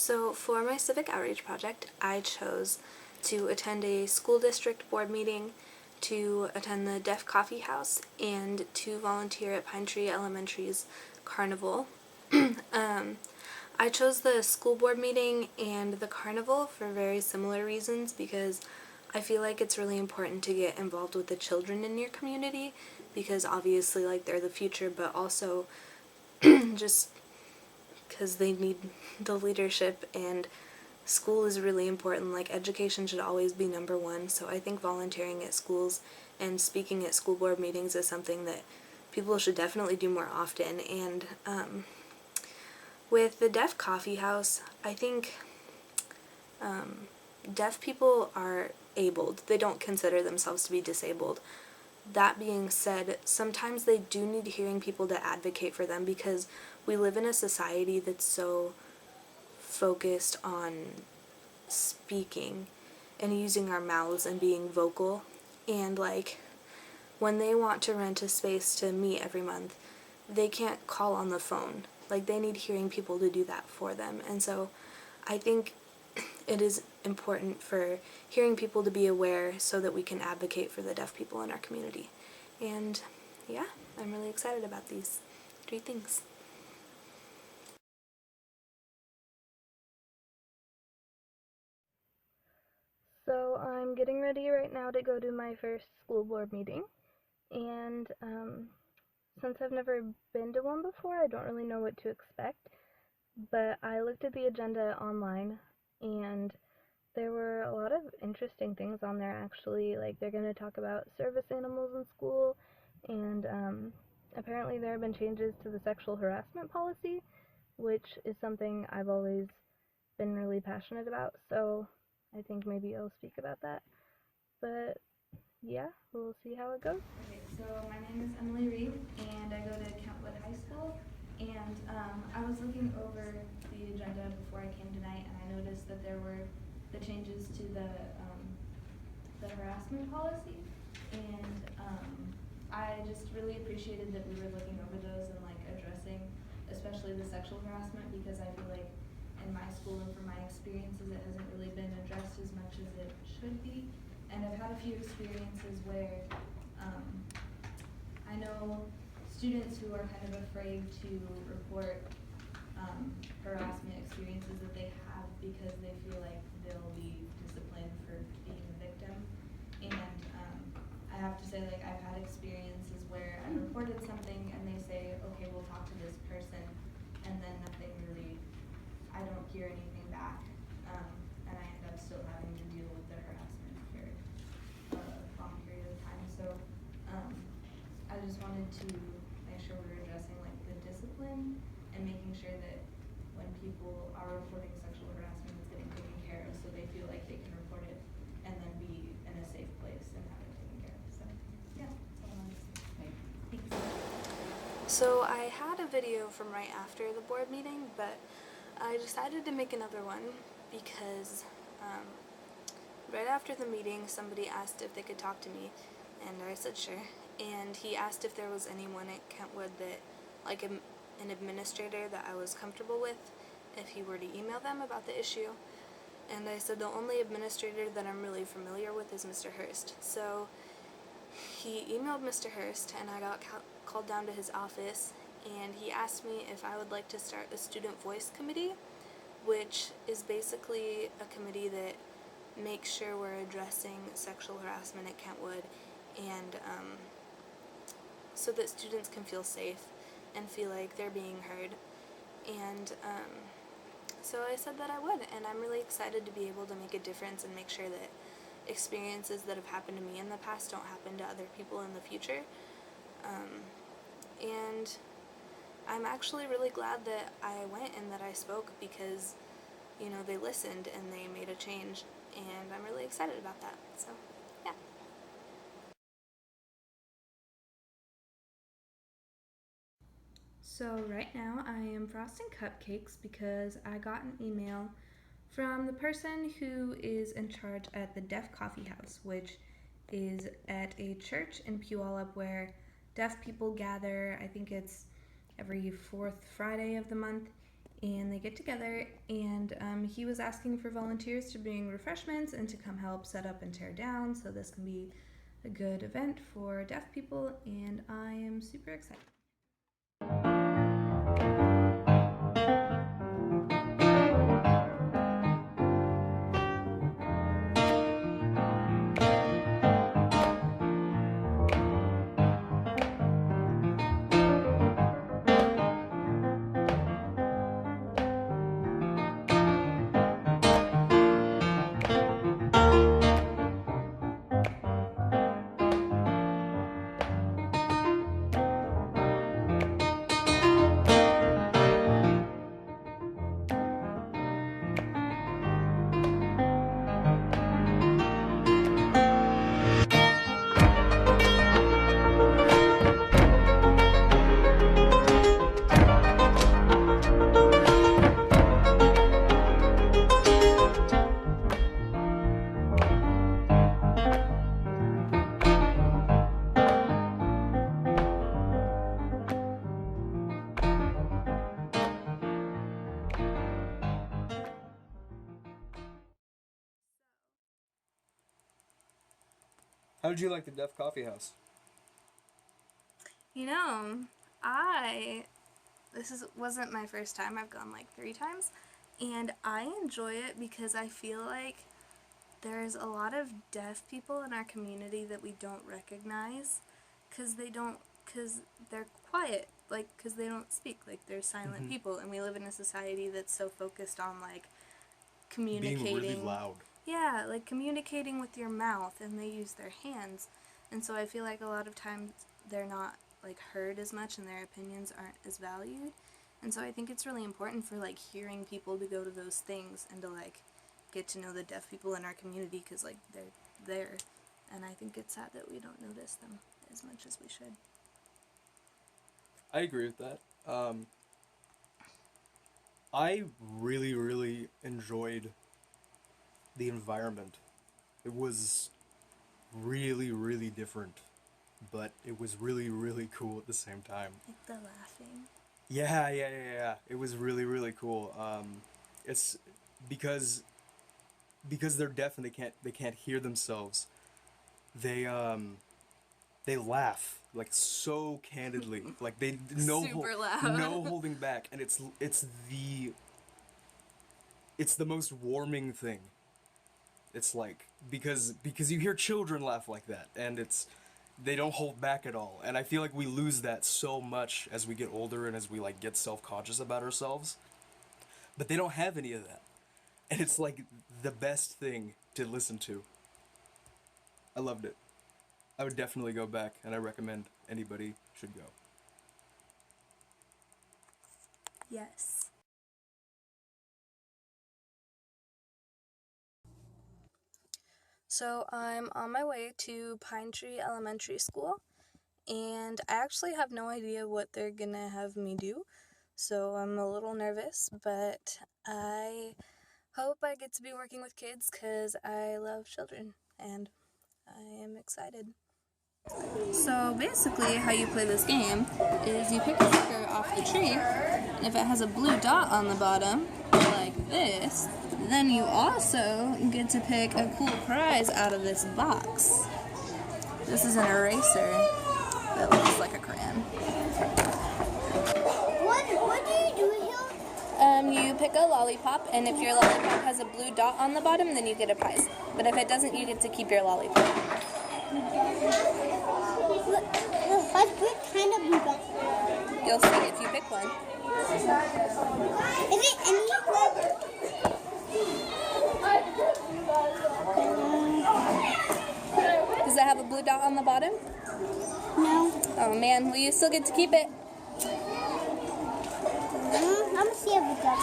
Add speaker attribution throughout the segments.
Speaker 1: So for my Civic Outreach project, I chose to attend a school district board meeting, to attend the Deaf Coffee House, and to volunteer at Pine Tree Elementary's carnival. I chose the school board meeting and the carnival for very similar reasons, because I feel like it's really important to get involved with the children in your community, because obviously like they're the future, but also just because they need the leadership, and school is really important. Like, education should always be number one. So I think volunteering at schools and speaking at school board meetings is something that people should definitely do more often. And with the Deaf Coffee House, I think deaf people are abled. They don't consider themselves to be disabled. That being said, sometimes they do need hearing people to advocate for them, because we live in a society that's so focused on speaking and using our mouths and being vocal. And like, when they want to rent a space to meet every month, they can't call on the phone. Like, they need hearing people to do that for them. And so I think it is important for hearing people to be aware so that we can advocate for the deaf people in our community. And yeah, I'm really excited about these 3 things. So I'm getting ready right now to go to my first school board meeting, and since I've never been to one before, I don't really know what to expect, but I looked at the agenda online, and there were a lot of interesting things on there, actually. Like, they're going to talk about service animals in school, and apparently there have been changes to the sexual harassment policy, which is something I've always been really passionate about, so I think maybe I'll speak about that. But yeah, we'll see how it goes. Okay, so my name is Emily Reed, and I go to Kentwood High School. And I was looking over the agenda before I came tonight, and I noticed that there were the changes to the harassment policy, and I just really appreciated that we were looking over those and like addressing, especially the sexual harassment, because I feel like in my school and from my experiences, it hasn't really been addressed as much as it should be. And I've had a few experiences where I know students who are kind of afraid to report harassment experiences that they have, because they feel like they'll be disciplined for being a victim. And I have to say, like, I've had experiences where I reported something and they say, okay, we'll talk to this person, and then nothing really, I don't hear anything back, and I end up still having to deal with the harassment for a long period of time. So I just wanted to make sure we were addressing like the discipline and making sure that when people are reporting sexual harassment, it's getting taken care of, so they feel like they can report it and then be in a safe place and have it taken care of. So yeah, that's all I wanted to say. Thanks. So I had a video from right after the board meeting, but I decided to make another one because right after the meeting, somebody asked if they could talk to me, and I said sure. And he asked if there was anyone at Kentwood that, like an administrator that I was comfortable with, if he were to email them about the issue. And I said the only administrator that I'm really familiar with is Mr. Hurst. So he emailed Mr. Hurst, and I got called down to his office, and he asked me if I would like to start a student voice committee, which is basically a committee that makes sure we're addressing sexual harassment at Kentwood, and so that students can feel safe and feel like they're being heard. And so I said that I would, and I'm really excited to be able to make a difference and make sure that experiences that have happened to me in the past don't happen to other people in the future. And I'm actually really glad that I went and that I spoke, because, you know, they listened and they made a change, and I'm really excited about that. So yeah. So right now I am frosting cupcakes because I got an email from the person who is in charge at the Deaf Coffee House, which is at a church in Puyallup where deaf people gather. I think it's every 4th Friday of the month,
Speaker 2: and they get together, and he was asking for volunteers to bring refreshments and to come help set up and tear down, so this can be a good event for deaf people, and I am super excited.
Speaker 3: How did you like the Deaf Coffee House?
Speaker 2: You know, this wasn't my first time. I've gone like 3 times, and I enjoy it because I feel like there's a lot of deaf people in our community that we don't recognize because they're quiet, like, because they don't speak, like, they're silent people, and we live in a society that's so focused on, like, communicating.
Speaker 3: Being really loud.
Speaker 2: Yeah, like communicating with your mouth, and they use their hands, and so I feel like a lot of times they're not like heard as much, and their opinions aren't as valued, and so I think it's really important for like hearing people to go to those things and to like get to know the deaf people in our community because like they're there, and I think it's sad that we don't notice them as much as we should.
Speaker 3: I agree with that. I really, really enjoyed the environment. It was really, really different, but it was really, really cool at the same time.
Speaker 2: Like the laughing.
Speaker 3: Yeah. It was really, really cool. It's because they're deaf and they can't hear themselves. They laugh like so candidly, like they
Speaker 2: Super loud.
Speaker 3: no holding back, and it's the most warming thing. It's like because you hear children laugh like that, and they don't hold back at all, and I feel like we lose that so much as we get older and as we like get self-conscious about ourselves. But they don't have any of that, and it's like the best thing to listen to. I loved it. I would definitely go back, and I recommend anybody should go.
Speaker 2: Yes. So I'm on my way to Pine Tree Elementary School, and I actually have no idea what they're gonna have me do, so I'm a little nervous, but I hope I get to be working with kids because I love children, and I am excited. So basically how you play this game is you pick a sticker off the tree, and if it has a blue dot on the bottom, like this, then you also get to pick a cool prize out of this box. This is an eraser that looks like a crayon.
Speaker 4: What do you do here?
Speaker 2: You pick a lollipop, and if your lollipop has a blue dot on the bottom, then you get a prize. But if it doesn't, you get to keep your lollipop.
Speaker 4: What kind of blue dot?
Speaker 2: You'll see if you pick one.
Speaker 4: Is it any?
Speaker 2: Does it have a blue dot on the bottom?
Speaker 4: No.
Speaker 2: Oh man, well you still get to keep it.
Speaker 4: I'm gonna see a blue dot.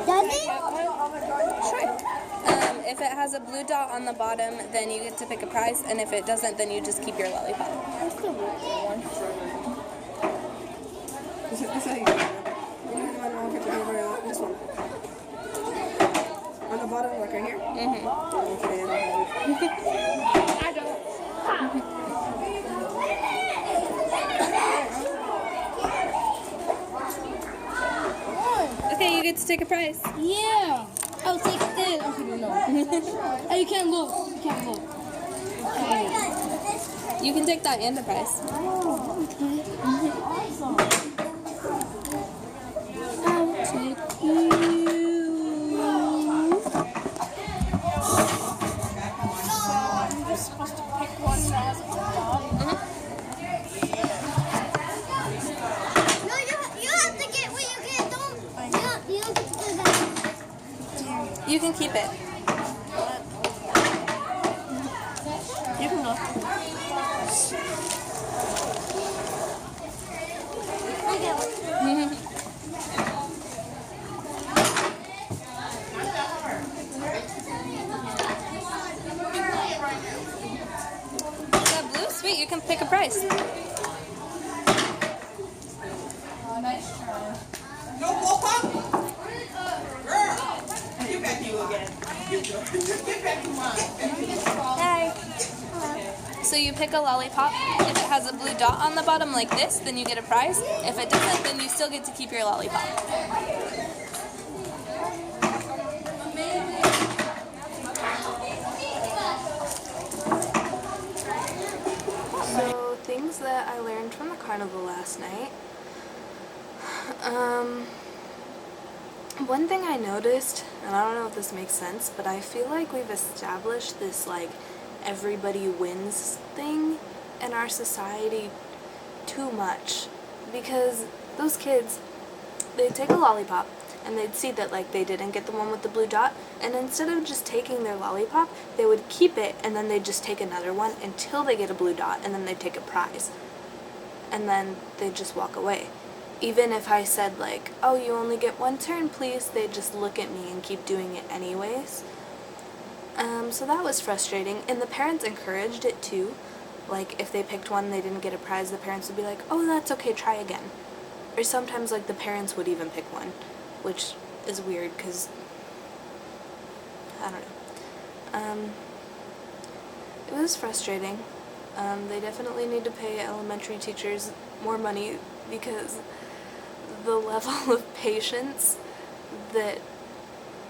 Speaker 4: Does it?
Speaker 2: Sure. If it has a blue dot on the bottom, then you get to pick a prize, and if it doesn't, then you just keep your lollipop.
Speaker 4: I'm still looking one.
Speaker 5: This is how you do it. This one. On the bottom, like right here?
Speaker 2: Mm-hmm.
Speaker 5: Okay,
Speaker 4: I don't.
Speaker 2: to take a prize.
Speaker 4: Yeah. I'll take it. Okay, no. Hey, you can't look. You can't look. Okay.
Speaker 2: You can take that and a prize.
Speaker 4: Oh, okay. Awesome. I'll take you. You're supposed to pick one that has a dog. No, you have to get what you get. You don't get to do that.
Speaker 2: You can keep it.
Speaker 4: You can go. I get one.
Speaker 2: Is that blue? Sweet, you can pick a prize.
Speaker 6: No more pop. Girl, get back you again. Get back to mine.
Speaker 2: Hi. So you pick a lollipop. If it has a blue dot on the bottom like this, then you get a prize. If it doesn't, then you still get to keep your lollipop. So things that I learned from the carnival last night. One thing I noticed, and I don't know if this makes sense, but I feel like we've established this like everybody wins thing in our society too much, because those kids, they'd take a lollipop and they'd see that like they didn't get the one with the blue dot, and instead of just taking their lollipop, they would keep it and then they'd just take another one until they get a blue dot, and then they'd take a prize, and then they'd just walk away. Even if I said like, oh, you only get one turn, please, they'd just look at me and keep doing it anyways. So that was frustrating, and the parents encouraged it too. Like, if they picked one and they didn't get a prize, the parents would be like, oh, that's okay, try again. Or sometimes, like, the parents would even pick one, which is weird, because, I don't know. It was frustrating. They definitely need to pay elementary teachers more money, because the level of patience that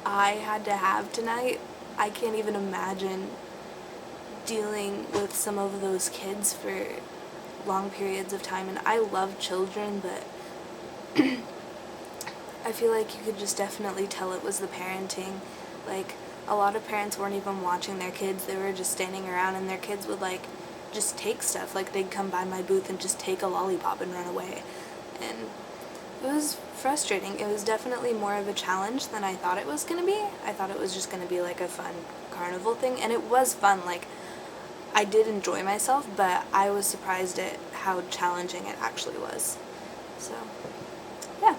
Speaker 2: I had to have tonight, I can't even imagine dealing with some of those kids for long periods of time. And I love children, but I feel like you could just definitely tell it was the parenting. Like, a lot of parents weren't even watching their kids, they were just standing around, and their kids would like just take stuff. Like, they'd come by my booth and just take a lollipop and run away. And it was frustrating. It was definitely more of a challenge than I thought it was going to be. I thought it was just going to be like a fun carnival thing, and it was fun. Like, I did enjoy myself, but I was surprised at how challenging it actually was. So, yeah.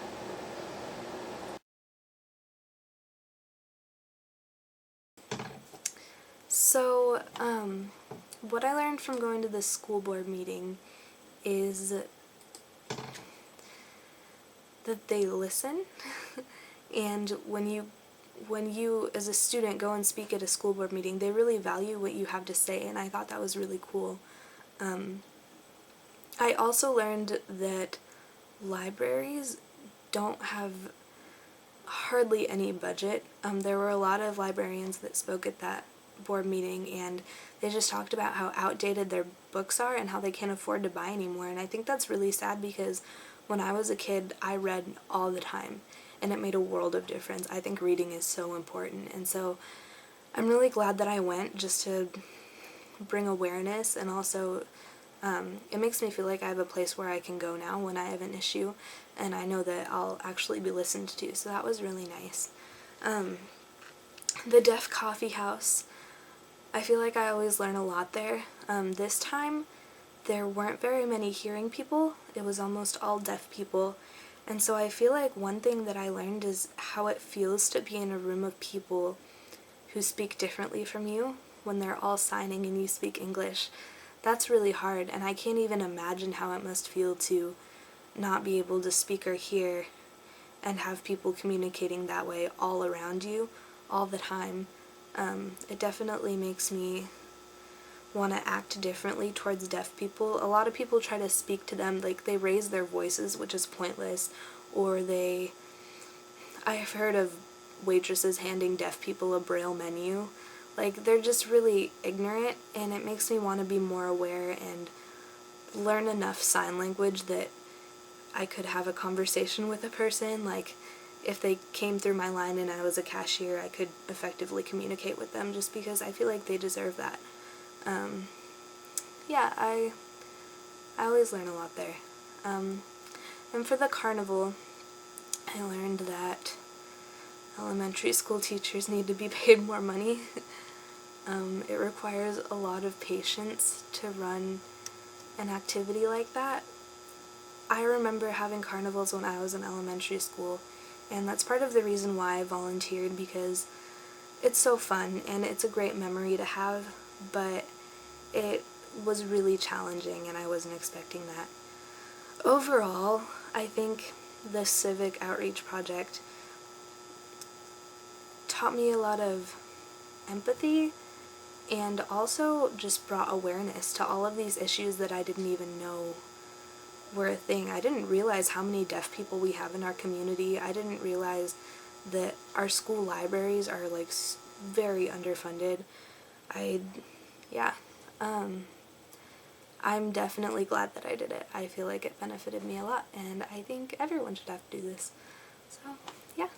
Speaker 2: So, what I learned from going to the school board meeting is that they listen, and when you as a student go and speak at a school board meeting, they really value what you have to say, and I thought that was really cool. I also learned that libraries don't have hardly any budget. There were a lot of librarians that spoke at that board meeting, and they just talked about how outdated their books are and how they can't afford to buy anymore, and I think that's really sad, because when I was a kid, I read all the time, and it made a world of difference. I think reading is so important, and so I'm really glad that I went, just to bring awareness, and also it makes me feel like I have a place where I can go now when I have an issue, and I know that I'll actually be listened to, so that was really nice. The Deaf Coffee House, I feel like I always learn a lot there. This time, there weren't very many hearing people. It was almost all deaf people. And so I feel like one thing that I learned is how it feels to be in a room of people who speak differently from you when they're all signing and you speak English. That's really hard, and I can't even imagine how it must feel to not be able to speak or hear and have people communicating that way all around you all the time. It definitely makes me want to act differently towards deaf people. A lot of people try to speak to them, like they raise their voices, which is pointless, or I've heard of waitresses handing deaf people a braille menu. Like, they're just really ignorant, and it makes me want to be more aware and learn enough sign language that I could have a conversation with a person. Like, if they came through my line and I was a cashier, I could effectively communicate with them, just because I feel like they deserve that. Yeah, I always learn a lot there. And for the carnival, I learned that elementary school teachers need to be paid more money. It requires a lot of patience to run an activity like that. I remember having carnivals when I was in elementary school, and that's part of the reason why I volunteered, because it's so fun and it's a great memory to have, but it was really challenging and I wasn't expecting that. Overall, I think the Civic Outreach project taught me a lot of empathy and also just brought awareness to all of these issues that I didn't even know were a thing. I didn't realize how many deaf people we have in our community. I didn't realize that our school libraries are like very underfunded. I'm definitely glad that I did it. I feel like it benefited me a lot, and I think everyone should have to do this. So, yeah.